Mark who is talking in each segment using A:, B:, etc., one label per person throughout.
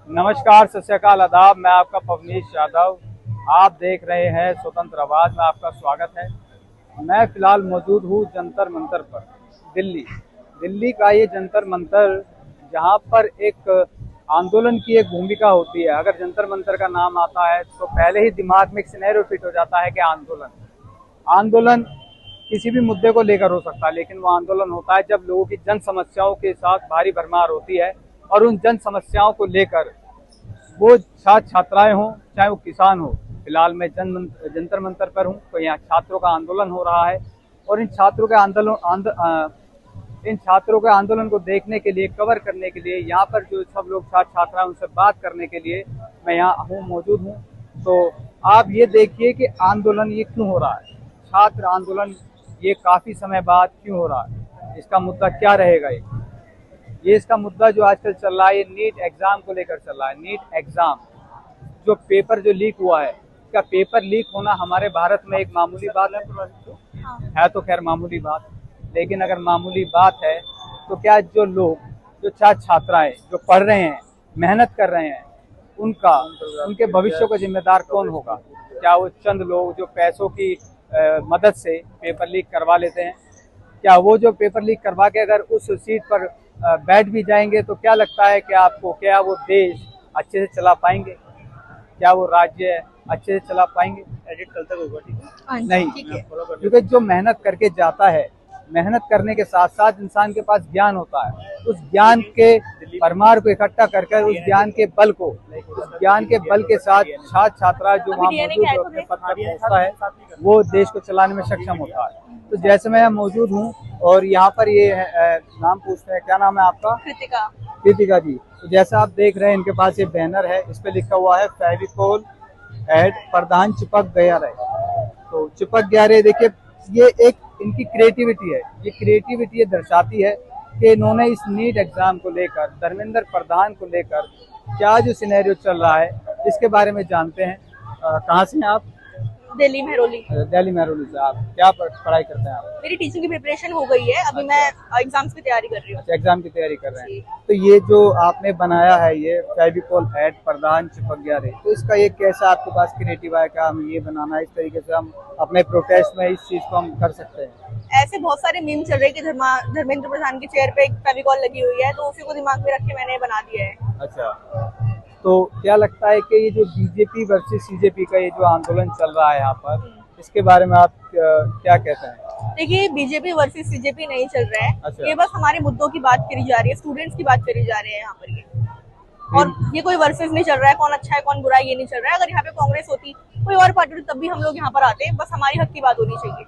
A: नमस्कार, सत श्री अकाल, आदाब। मैं आपका पवनीश यादव। आप देख रहे हैं स्वतंत्र आवाज में, आपका स्वागत है। मैं फिलहाल मौजूद हूँ जंतर मंतर पर, दिल्ली का ये जंतर मंतर, जहाँ पर एक आंदोलन की एक भूमिका होती है। अगर जंतर मंतर का नाम आता है तो पहले ही दिमाग में एक सिनेरियो फिट हो जाता है कि आंदोलन किसी भी मुद्दे को लेकर हो सकता है, लेकिन वो आंदोलन होता है जब लोगों की जन समस्याओं के साथ भारी भरमार होती है और उन जन समस्याओं को लेकर वो छात्र छात्राएं हों, चाहे वो किसान हो। फिलहाल मैं जंतर मंतर पर हूँ, तो यहाँ छात्रों का आंदोलन हो रहा है और इन छात्रों के आंदोलन को देखने के लिए, कवर करने के लिए, यहाँ पर जो सब लोग छात्र छात्राएं उनसे बात करने के लिए मैं यहाँ मौजूद हूँ। तो आप ये देखिए कि आंदोलन ये क्यों हो रहा है, छात्र आंदोलन ये काफी समय बाद क्यों हो रहा है, इसका मुद्दा क्या रहेगा। ये इसका मुद्दा जो आजकल चल रहा है, ये नीट एग्जाम को लेकर चल रहा है। नीट एग्जाम जो पेपर जो लीक हुआ है, क्या पेपर लीक होना हमारे भारत में एक मामूली बात है? तो खैर मामूली बात, लेकिन अगर मामूली बात है तो क्या जो छात्र छात्राएं जो पढ़ रहे हैं, मेहनत कर रहे हैं, उनके भविष्य का जिम्मेदार कौन होगा? क्या वो चंद लोग जो पैसों की मदद से पेपर लीक करवा लेते हैं? क्या वो जो पेपर लीक करवा के अगर उस सीट पर बैठ भी जाएंगे तो क्या लगता है कि आपको, क्या वो देश अच्छे से चला पाएंगे? क्या वो राज्य अच्छे से चला पाएंगे? एडिट कल तक होगा, ठीक है? नहीं, क्योंकि जो मेहनत करके जाता है, मेहनत करने के साथ साथ इंसान के पास ज्ञान होता है। उस ज्ञान के भरमार को इकट्ठा कर उस ज्ञान के बल के साथ छात्र छात्रा जो वहाँ मौजूद अपने पद पर पहुँचता है, वो देश को चलाने में सक्षम होता है। तो जैसे मैं मौजूद हूँ और यहाँ पर ये नाम पूछते हैं, क्या नाम है आपका? कृतिका जी। तो जैसा आप देख रहे हैं, इनके पास ये बैनर है, इस पे लिखा हुआ है फेविकोल एड प्रधान चिपक गया रहे। तो चिपक गया रहे, देखिए ये एक इनकी क्रिएटिविटी है। ये क्रिएटिविटी ये दर्शाती है कि इन्होंने इस नीट एग्जाम को लेकर, धर्मेंद्र प्रधान को लेकर क्या जो सिनेरियो चल रहा है, इसके बारे में जानते हैं। कहाँ से हैं आप?
B: दिल्ली महरौली
A: से। आप क्या पढ़ाई करते हैं आप?
B: मेरी टीचिंग की प्रिपरेशन हो गई है, अभी मैं एग्जाम्स की तैयारी कर रही हूँ।
A: एग्जाम की तैयारी कर रहे हैं। तो ये जो आपने बनाया है, ये फेविकोल एड प्रधान चिपक गया रहे, तो इसका ये कैसा आपके पास क्रिएटिव है? क्या हम ये बनाना, इस तरीके से हम अपने प्रोटेस्ट में इस चीज को हम कर सकते हैं?
B: ऐसे बहुत सारे मीम चल रहे हैं कि धर्मेंद्र प्रधान की चेयर पे एक फेविकोल लगी हुई है, तो उसी को दिमाग में रख के मैंने बना दिया है।
A: अच्छा, तो क्या लगता है कि ये जो बीजेपी वर्सेस सीजेपी का ये जो आंदोलन चल रहा है यहाँ पर, इसके बारे में आप क्या कहते हैं?
B: देखिए, बीजेपी वर्सेस सीजेपी नहीं चल रहा है। अच्छा। ये बस हमारे मुद्दों की बात करी जा रही है, स्टूडेंट्स की बात करी जा रही है यहाँ पर। ये और ये कोई वर्सेस नहीं चल रहा है, कौन अच्छा है कौन बुरा है ये नहीं चल रहा है। अगर यहाँ पे कांग्रेस होती, कोई और पार्टी होती, तब भी हम लोग यहाँ पर आते हैं। बस हमारी हक की बात होनी चाहिए।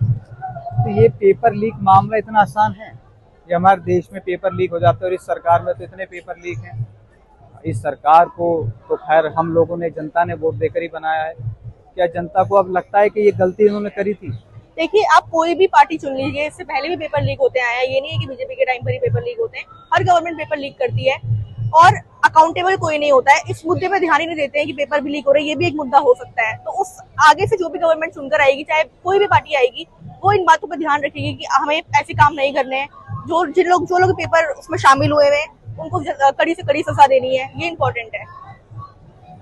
A: तो ये पेपर लीक मामला इतना आसान है? ये हमारे देश में पेपर लीक हो जाते हैं और इस सरकार में तो इतने पेपर लीक हैं। इस सरकार को तो खैर हम लोगों ने, जनता ने वोट देकर ही बनाया है। क्या जनता को अब लगता है कि ये गलती इन्होंने करी थी?
B: देखिए, आप कोई भी पार्टी चुन लीजिए, इससे पहले भी पेपर लीक होते आए हैं। ये नहीं है कि बीजेपी के टाइम पर ही पेपर लीक होते हैं। हर गवर्नमेंट पेपर लीक करती है और अकाउंटेबल कोई नहीं होता है। इस मुद्दे पे ध्यान ही नहीं देते हैं कि पेपर भी लीक हो रहे हैं। ये भी एक मुद्दा हो सकता है। तो उस आगे से जो भी गवर्नमेंट चुनकर आएगी, चाहे कोई भी पार्टी आएगी, वो इन बातों पर ध्यान रखेगी कि हमें ऐसे काम नहीं करने हैं। जो लोग पेपर उसमें शामिल हुए हैं, उनको कड़ी से कड़ी सजा देनी है। ये इम्पोर्टेंट है।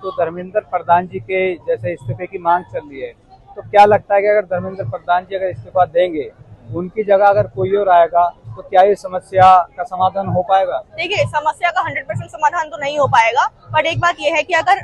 A: तो धर्मेंद्र प्रधान जी के जैसे इस्तीफे की मांग चल रही है, तो क्या लगता है कि अगर धर्मेंद्र प्रधान जी अगर इस्तीफा देंगे, उनकी जगह अगर कोई और आएगा, तो क्या ये समस्या का समाधान हो पाएगा?
B: देखिए, समस्या का 100% समाधान तो नहीं हो पाएगा, पर एक बात यह है कि अगर